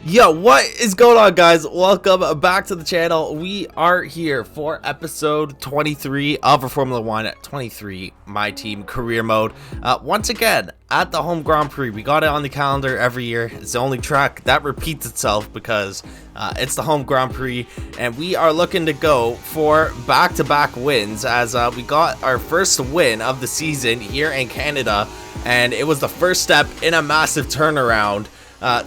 Yo, what is going on, guys? Welcome back to the channel. We are here for episode 23 of Formula 1 23 My Team Career Mode. Once again, at the Home Grand Prix. We got it on the calendar every year. It's the only track that repeats itself because it's the Home Grand Prix, and we are looking to go for back-to-back wins as we got our first win of the season here in Canada, and it was the first step in a massive turnaround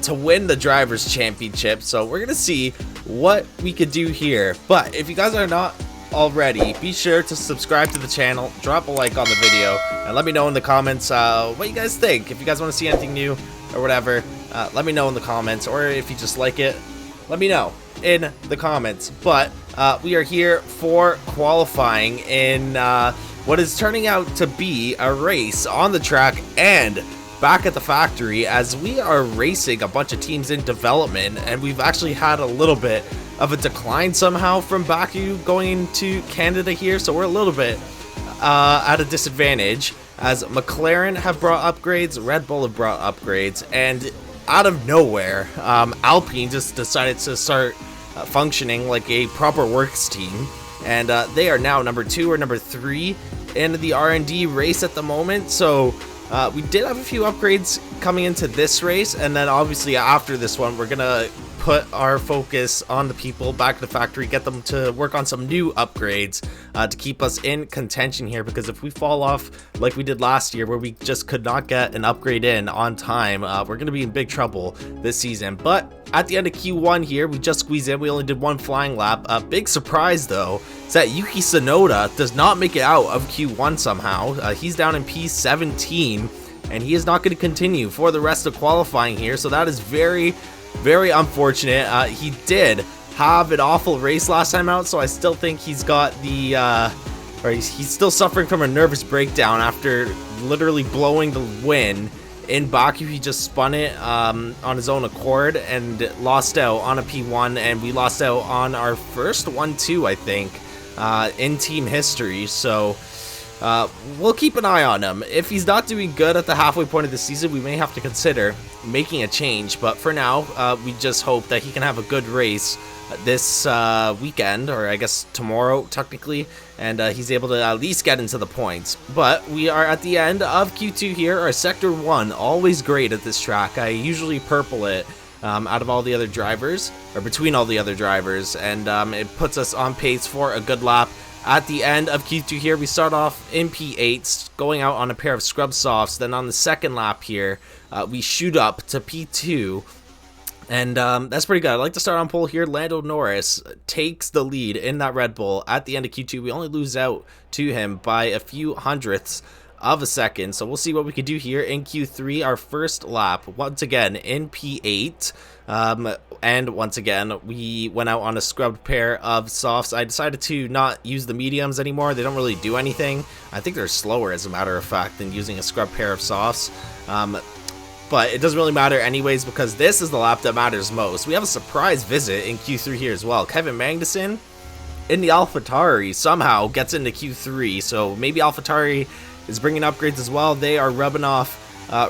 to win the Drivers' Championship. So we're gonna see what we could do here. But if you guys are not already, be sure to subscribe to the channel, drop a like on the video, and let me know in the comments what you guys think. If you guys want to see anything new or whatever, let me know in the comments, or if you just like it, let me know in the comments. But we are here for qualifying in what is turning out to be a race on the track and back at the factory, as we are racing a bunch of teams in development, and we've actually had a little bit of a decline somehow from Baku going into Canada here, so we're a little bit at a disadvantage as McLaren have brought upgrades, Red Bull have brought upgrades, and out of nowhere Alpine just decided to start functioning like a proper works team, and they are now number 2 or number 3 in the R&D race at the moment. So we did have a few upgrades coming into this race, and then obviously after this one we're gonna put our focus on the people back at the factory, get them to work on some new upgrades to keep us in contention here, because if we fall off like we did last year where we just could not get an upgrade in on time, we're gonna be in big trouble this season. But at the end of Q1 here, we just squeezed in. We only did one flying lap. A big surprise though is that Yuki Tsunoda does not make it out of Q1 somehow. He's down in P17, and he is not going to continue for the rest of qualifying here, so that is very unfortunate. He did have an awful race last time out, so I still think he's got the or he's still suffering from a nervous breakdown after literally blowing the win in Baku. He just spun it on his own accord and lost out on a P1, and we lost out on our first 1-2, I think, in team history. So we'll keep an eye on him. If he's not doing good at the halfway point of the season, we may have to consider making a change. But for now, we just hope that he can have a good race this weekend, or I guess tomorrow technically, and he's able to at least get into the points. But we are at the end of Q2 here. Our Sector 1, always great at this track. I usually purple it out of all the other drivers, or between all the other drivers, and it puts us on pace for a good lap. At the end of Q2 here, we start off in P8, going out on a pair of scrub softs. Then on the second lap here, we shoot up to P2, and that's pretty good. I'd like to start on pole here. Lando Norris takes the lead in that Red Bull at the end of Q2. We only lose out to him by a few hundredths of a second, so we'll see what we could do here in Q3. Our first lap, once again in P8, and once again we went out on a scrubbed pair of softs. I decided to not use the mediums anymore. They don't really do anything. I think they're slower, as a matter of fact, than using a scrubbed pair of softs, but it doesn't really matter anyways, because this is the lap that matters most. We have a surprise visit in Q3 here as well. Kevin Magnussen in the AlphaTauri somehow gets into Q3, so maybe AlphaTauri is bringing upgrades as well. They are rubbing off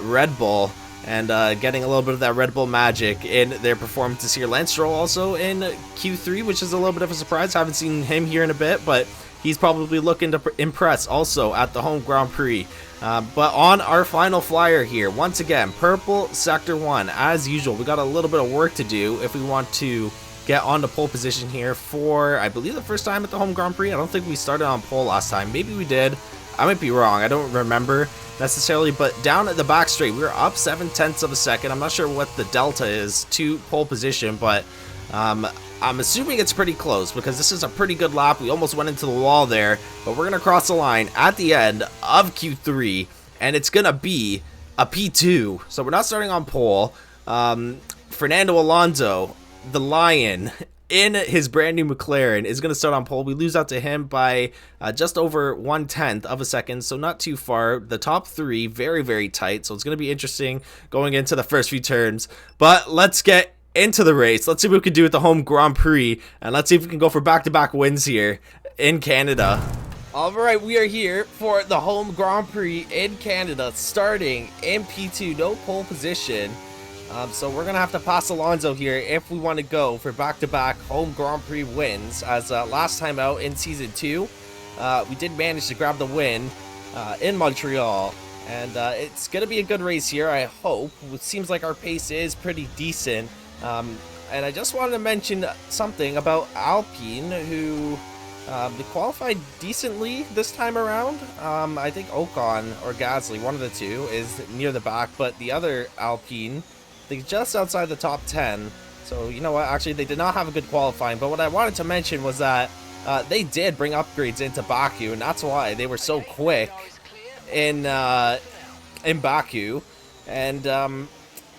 Red Bull and getting a little bit of that Red Bull magic in their performances here. Lance Stroll also in Q3, which is a little bit of a surprise. I haven't seen him here in a bit, but he's probably looking to impress also at the Home Grand Prix. But on our final flyer here, once again, purple Sector 1. As usual, we got a little bit of work to do if we want to get on the pole position here for, I believe, the first time at the Home Grand Prix. I don't think we started on pole last time. Maybe we did. I might be wrong. I don't remember necessarily, but down at the back straight, we were up 0.7 of a second. I'm not sure what the delta is to pole position, but I'm assuming it's pretty close, because this is a pretty good lap. We almost went into the wall there, but we're going to cross the line at the end of Q3, and it's going to be a P2. So we're not starting on pole. Fernando Alonso, the Lion, in his brand new McLaren, is going to start on pole. We lose out to him by just over 1/10 of a second, so not too far. The top 3 very tight, so it's going to be interesting going into the first few turns. But let's get into the race. Let's see what we can do at the Home Grand Prix, and let's see if we can go for back-to-back wins here in Canada. Alright, we are here for the Home Grand Prix in Canada, starting in P2, no pole position. So we're going to have to pass Alonso here if we want to go for back-to-back home Grand Prix wins. As last time out in Season 2, we did manage to grab the win in Montreal. And it's going to be a good race here, I hope. It seems like our pace is pretty decent. And I just wanted to mention something about Alpine, who they qualified decently this time around. I think Ocon or Gasly, one of the two, is near the back, but the other Alpine, they're just outside the top 10. So, you know what, actually, they did not have a good qualifying, but what I wanted to mention was that they did bring upgrades into Baku, and that's why they were so quick in Baku. And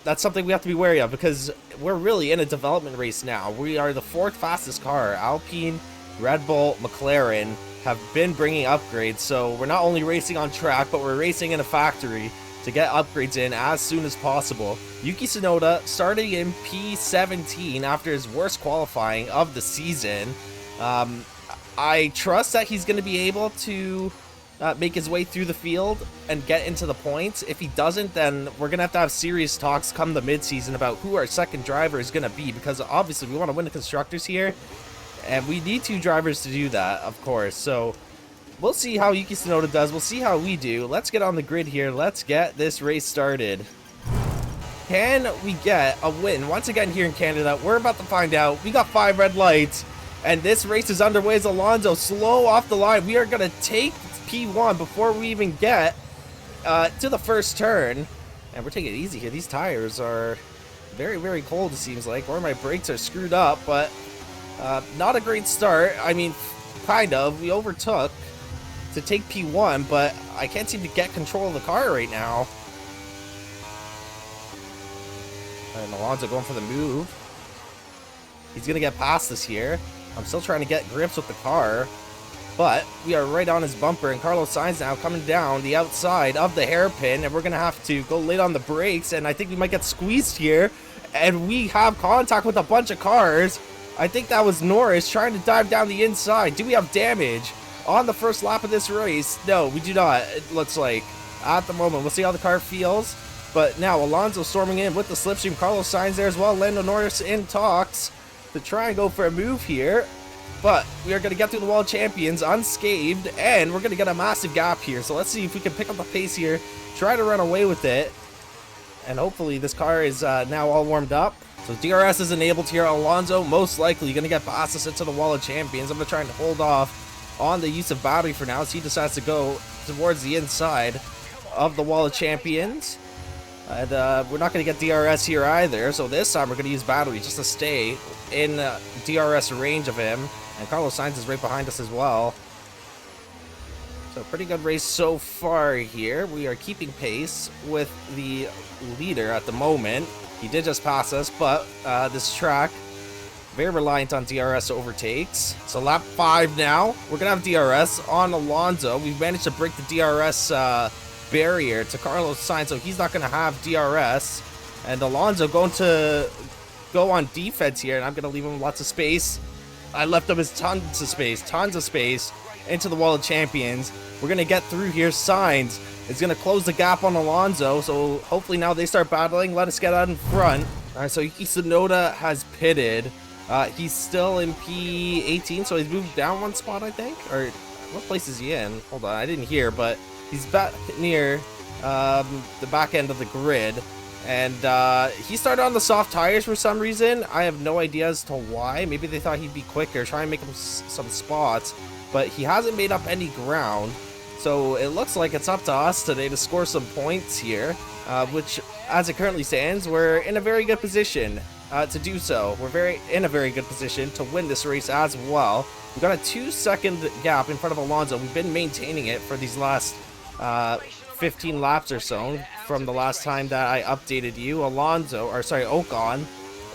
that's something we have to be wary of, because we're really in a development race now. We are the 4th fastest car. Alpine, Red Bull, McLaren have been bringing upgrades, so we're not only racing on track, but we're racing in a factory to get upgrades in as soon as possible. Yuki Tsunoda starting in P17 after his worst qualifying of the season. I trust that he's going to be able to make his way through the field and get into the points. If he doesn't, then we're going to have serious talks come the mid-season about who our second driver is going to be, because obviously we want to win the Constructors here, and we need 2 drivers to do that, of course. So we'll see how Yuki Tsunoda does. We'll see how we do. Let's get on the grid here. Let's get this race started. Can we get a win once again here in Canada? We're about to find out. We got 5 red lights, and this race is underway as Alonso slow off the line. We are going to take P1 before we even get to the first turn. And we're taking it easy here. These tires are very, very cold, it seems like, or my brakes are screwed up, but not a great start. I mean, kind of. We overtook to take P1, but I can't seem to get control of the car right now. And Alonso going for the move. He's going to get past us here. I'm still trying to get grips with the car, but we are right on his bumper, and Carlos Sainz now coming down the outside of the hairpin, and we're going to have to go late on the brakes, and I think we might get squeezed here, and we have contact with a bunch of cars. I think that was Norris trying to dive down the inside. Do we have damage on the first lap of this race? No, we do not, it looks like, at the moment. We'll see how the car feels. But now Alonso storming in with the slipstream. Carlos Sainz there as well. Lando Norris in talks to try and go for a move here. But we are going to get through the World Champions unscathed, and we're going to get a massive gap here. So let's see if we can pick up the pace here, try to run away with it. And hopefully this car is now all warmed up. So DRS is enabled here. Alonso most likely going to get past us into the Wall of Champions. I'm going to try and hold off on the use of battery for now, as he decides to go towards the inside of the Wall of Champions. And we're not going to get DRS here either, so this time we're going to use battery just to stay in DRS range of him. And Carlos Sainz is right behind us as well. So pretty good race so far here. We are keeping pace with the leader at the moment. He did just pass us, but this track, very reliant on DRS overtakes. So lap 5 now. We're going to have DRS on Alonso. We've managed to break the DRS barrier to Carlos Sainz, so he's not going to have DRS. And Alonso going to go on defense here, and I'm going to leave him lots of space. I left him tons of space into the Wall of Champions. We're going to get through here. Sainz is going to close the gap on Alonso, so hopefully now they start battling. Let us get out in front. All right, so Yuki Tsunoda has pitted. He's still in P18, so he's moved down 1 spot, I think. Or what place is he in? Hold on, I didn't hear, but he's back near the back end of the grid. And he started on the soft tires for some reason. I have no idea as to why. Maybe they thought he'd be quicker, try and make him some spots. But he hasn't made up any ground. So it looks like it's up to us today to score some points here. Which, as it currently stands, we're in a very good position to do so. We're in a very good position to win this race as well. We've got a 2-second gap in front of Alonso. We've been maintaining it for these last 15 laps or so from the last time that I updated you. Ocon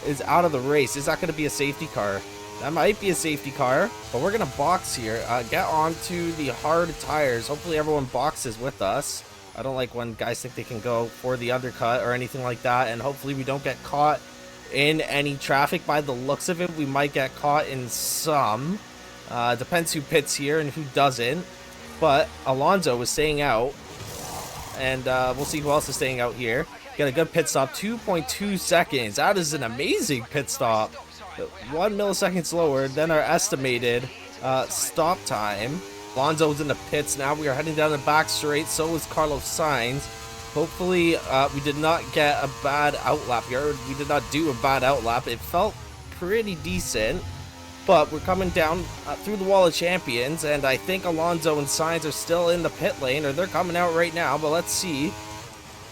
is out of the race. Is that going to be a safety car? That might be a safety car, but we're going to box here. Get onto the hard tires. Hopefully everyone boxes with us. I don't like when guys think they can go for the undercut or anything like that, and hopefully we don't get caught in any traffic. By the looks of it, we might get caught in some. Depends who pits here and who doesn't. But Alonso is staying out, and we'll see who else is staying out here. Get a good pit stop, 2.2 seconds. That is an amazing pit stop. 1 millisecond slower than our estimated stop time. Alonso's in the pits now. We are heading down the back straight. So is Carlos Sainz. Hopefully, we did not get a bad outlap here. We did not do a bad outlap. It felt pretty decent. But we're coming down through the wall of champions. And I think Alonso and Sainz are still in the pit lane. Or they're coming out right now. But let's see.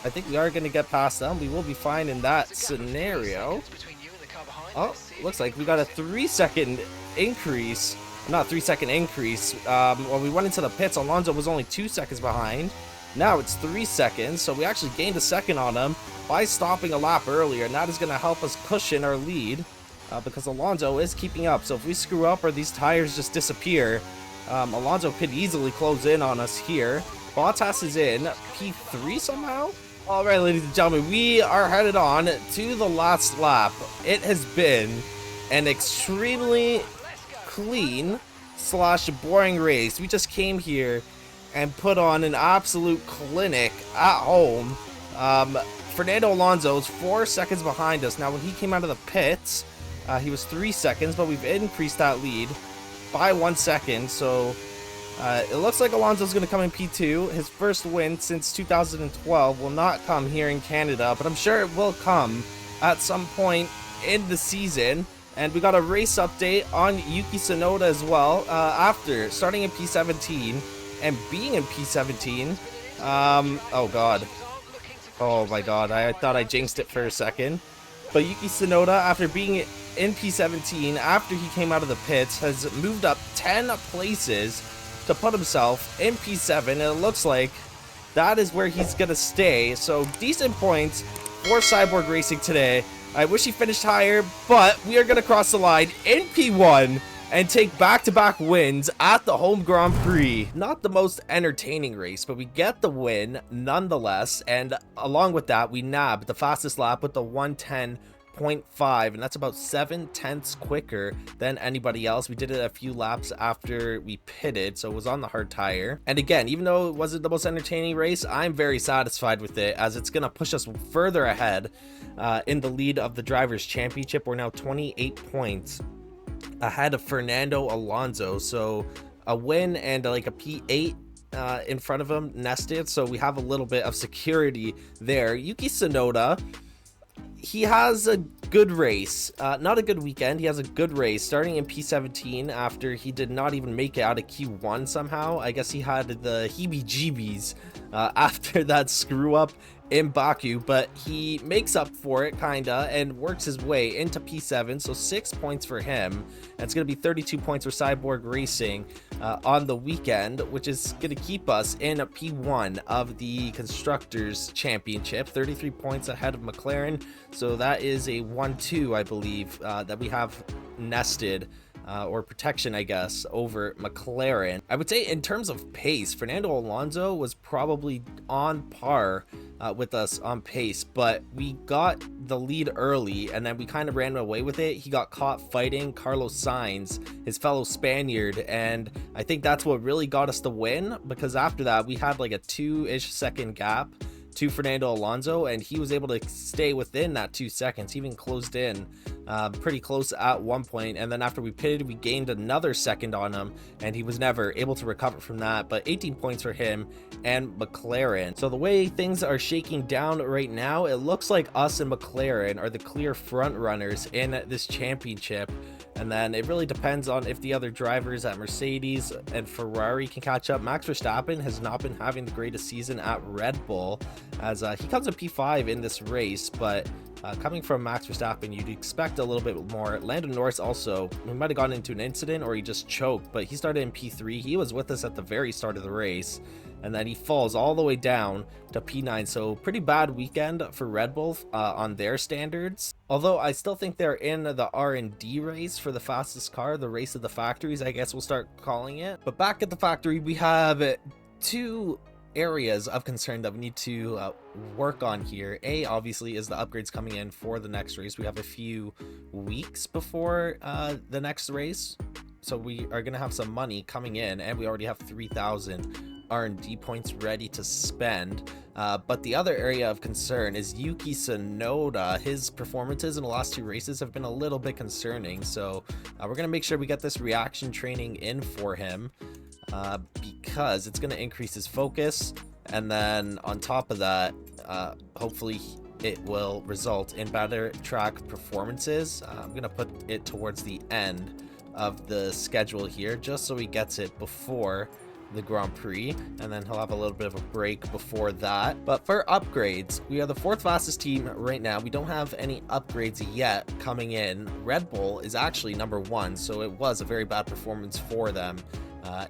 I think we are going to get past them. We will be fine in that scenario. Oh, looks like we got a 3-second increase. Not 3-second increase. When we went into the pits, Alonso was only 2 seconds behind. Now it's 3 seconds, so we actually gained a second on him by stopping a lap earlier, and that is going to help us cushion our lead because Alonso is keeping up. So if we screw up or these tires just disappear, Alonso could easily close in on us here. Bottas is in P3 somehow. All right, ladies and gentlemen, we are headed on to the last lap. It has been an extremely clean / boring race. We just came here and put on an absolute clinic at home. Fernando Alonso is 4 seconds behind us. Now, when he came out of the pits, he was 3 seconds, but we've increased that lead by 1 second. So it looks like Alonso's going to come in P2. His first win since 2012 will not come here in Canada, but I'm sure it will come at some point in the season. And we got a race update on Yuki Tsunoda as well. After starting in P17 and being in P17. Oh god. Oh my god. I thought I jinxed it for a second. But Yuki Tsunoda, after being in P17, after he came out of the pits, has moved up 10 places to put himself in P7. And it looks like that is where he's going to stay. So decent points for Cyborg Racing today. I wish he finished higher, but we are going to cross the line in P1 and take back-to-back wins at the home Grand Prix. Not the most entertaining race, but we get the win nonetheless. And along with that, we nab the fastest lap with the 110.5, and that's about 7/10 quicker than anybody else. We did it a few laps after we pitted, so it was on the hard tire. And again, even though it wasn't the most entertaining race, I'm very satisfied with it, as it's going to push us further ahead in the lead of the Drivers' Championship. We're now 28 points ahead of Fernando Alonso, so a win and like a P8 in front of him nested, so we have a little bit of security there. Yuki Tsunoda, he has a good race, not a good weekend. He has a good race starting in P17 after he did not even make it out of Q1 somehow. I guess he had the heebie-jeebies after that screw up in Baku, but he makes up for it kinda and works his way into P7, so 6 points for him. And it's going to be 32 points for Cyborg Racing on the weekend, which is going to keep us in P1 of the Constructors Championship, 33 points ahead of McLaren. So that is a 1-2, I believe, that we have nested, or protection, I guess, over McLaren. I would say in terms of pace, Fernando Alonso was probably on par with us on pace, but we got the lead early and then we kind of ran away with it. He got caught fighting Carlos Sainz, his fellow Spaniard, and I think that's what really got us the win, because after that we had like a 2-ish second gap to Fernando Alonso, and he was able to stay within that 2 seconds. He even closed in pretty close at one point, and then after we pitted, we gained another second on him, and he was never able to recover from that. But 18 points for him and McLaren. So the way things are shaking down right now, it looks like us and McLaren are the clear front runners in this championship. And then it really depends on if the other drivers at Mercedes and Ferrari can catch up. Max Verstappen has not been having the greatest season at Red Bull, as he comes in P5 in this race, but coming from Max Verstappen, you'd expect a little bit more. Lando Norris also, we might have gotten into an incident or he just choked, but he started in P3. He was with us at the very start of the race, and then he falls all the way down to P9. So pretty bad weekend for Red Bull on their standards. Although I still think they're in the R&D race for the fastest car, the race of the factories, I guess we'll start calling it. But back at the factory, we have two areas of concern that we need to work on here. A, obviously, is the upgrades coming in for the next race. We have a few weeks before the next race, so we are going to have some money coming in, and we already have 3,000 R&D points ready to spend. But the other area of concern is Yuki Tsunoda. His performances in the last 2 races have been a little bit concerning, so we're going to make sure we get this reaction training in for him, because it's going to increase his focus, and then on top of that, hopefully it will result in better track performances. I'm going to put it towards the end of the schedule here, just so he gets it before the Grand Prix, and then he'll have a little bit of a break before that. But for upgrades, we are the 4th fastest team right now. We don't have any upgrades yet coming in. Red Bull is actually number 1, so it was a very bad performance for them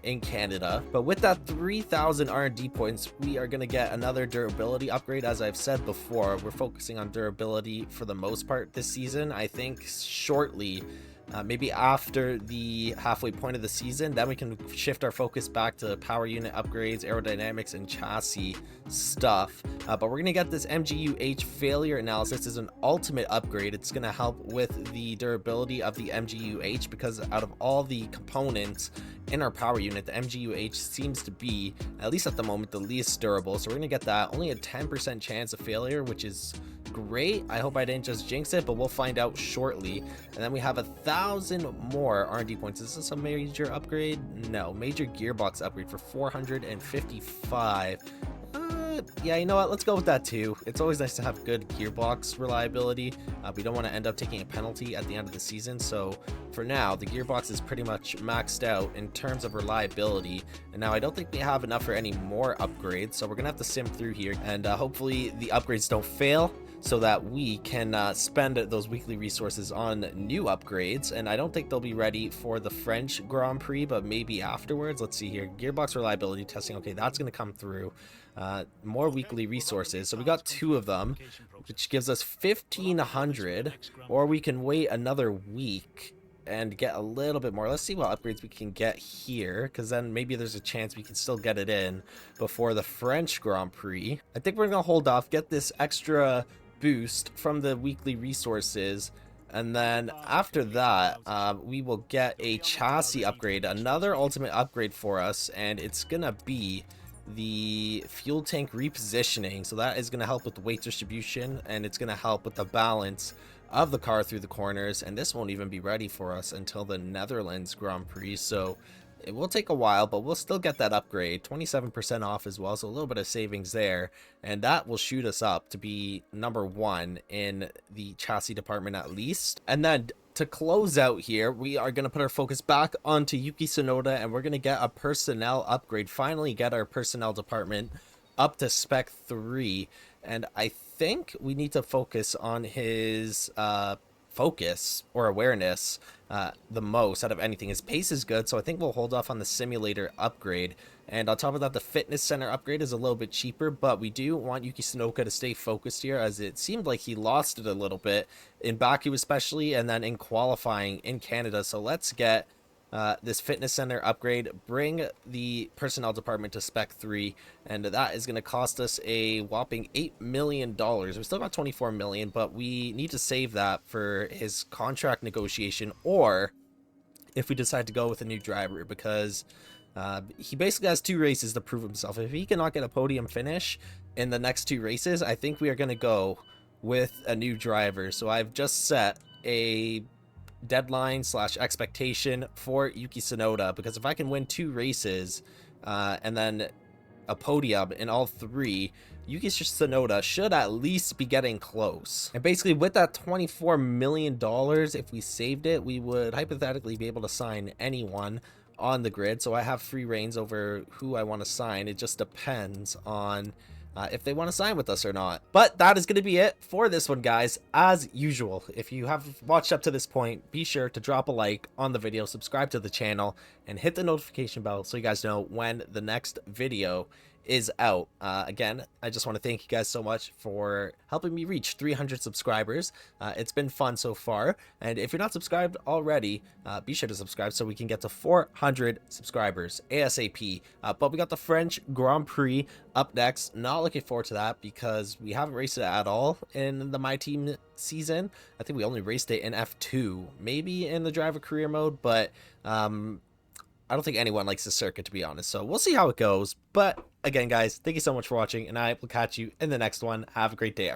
in Canada. But with that 3,000 R&D points, we are going to get another durability upgrade. As I've said before, we're focusing on durability for the most part this season. I think shortly, maybe after the halfway point of the season, then we can shift our focus back to power unit upgrades, aerodynamics, and chassis stuff. But we're going to get this MGU-H failure analysis as an ultimate upgrade. It's going to help with the durability of the MGU-H, because out of all the components in our power unit, the MGU-H seems to be, at least at the moment, the least durable. So we're going to get that. Only a 10% chance of failure, which is great. I hope I didn't just jinx it, but we'll find out shortly. And then we have 1,000 more R&D points. Is this a major upgrade? No, major gearbox upgrade for 455. Yeah, you know what, let's go with that too. It's always nice to have good gearbox reliability. We don't want to end up taking a penalty at the end of the season, so for now the gearbox is pretty much maxed out in terms of reliability. And now I don't think we have enough for any more upgrades, so we're gonna have to sim through here, and hopefully the upgrades don't fail, so that we can spend those weekly resources on new upgrades. And I don't think they'll be ready for the French Grand Prix, but maybe afterwards. Let's see here. Gearbox reliability testing. Okay, that's going to come through. More weekly resources. So we got 2 of them, which gives us 1,500, or we can wait another week and get a little bit more. Let's see what upgrades we can get here, because then maybe there's a chance we can still get it in before the French Grand Prix. I think we're going to hold off, get this extra boost from the weekly resources, and then after that we will get a chassis upgrade, another ultimate upgrade for us, and it's gonna be the fuel tank repositioning. So that is going to help with the weight distribution, and it's going to help with the balance of the car through the corners. And this won't even be ready for us until the Netherlands Grand Prix, so it will take a while, but we'll still get that upgrade. 27% off as well, so a little bit of savings there, and that will shoot us up to be number 1 in the chassis department at least. And then to close out here, we are going to put our focus back onto Yuki Tsunoda, and we're going to get a personnel upgrade. Finally get our personnel department up to spec 3, and I think we need to focus on his focus or awareness the most out of anything. His pace is good, so I think we'll hold off on the simulator upgrade. And on top of that, the fitness center upgrade is a little bit cheaper, but we do want Yuki Tsunoda to stay focused here, as it seemed like he lost it a little bit in Baku especially, and then in qualifying in Canada. So let's get this fitness center upgrade, bring the personnel department to spec 3, and that is going to cost us a whopping $8 million. We still got 24 million, but we need to save that for his contract negotiation, or if we decide to go with a new driver, because he basically has 2 races to prove himself. If he cannot get a podium finish in the next 2 races, I think we are going to go with a new driver. So I've just set a deadline / expectation for Yuki Tsunoda, because if I can win 2 races and then a podium in all 3, Yuki Tsunoda should at least be getting close. And basically with that $24 million, if we saved it, we would hypothetically be able to sign anyone on the grid. So I have free reins over who I want to sign. It just depends on if they want to sign with us or not. But that is going to be it for this one, guys. As usual, if you have watched up to this point, be sure to drop a like on the video, subscribe to the channel, and hit the notification bell so you guys know when the next video is out. Again, I just want to thank you guys so much for helping me reach 300 subscribers. It's been fun so far, and if you're not subscribed already, be sure to subscribe so we can get to 400 subscribers ASAP. But we got the French Grand Prix up next. Not looking forward to that because we haven't raced it at all in the My Team season. I think we only raced it in F2, maybe in the driver career mode, but I don't think anyone likes the circuit, to be honest. So we'll see how it goes. But again, guys, thank you so much for watching, and I will catch you in the next one. Have a great day, everyone.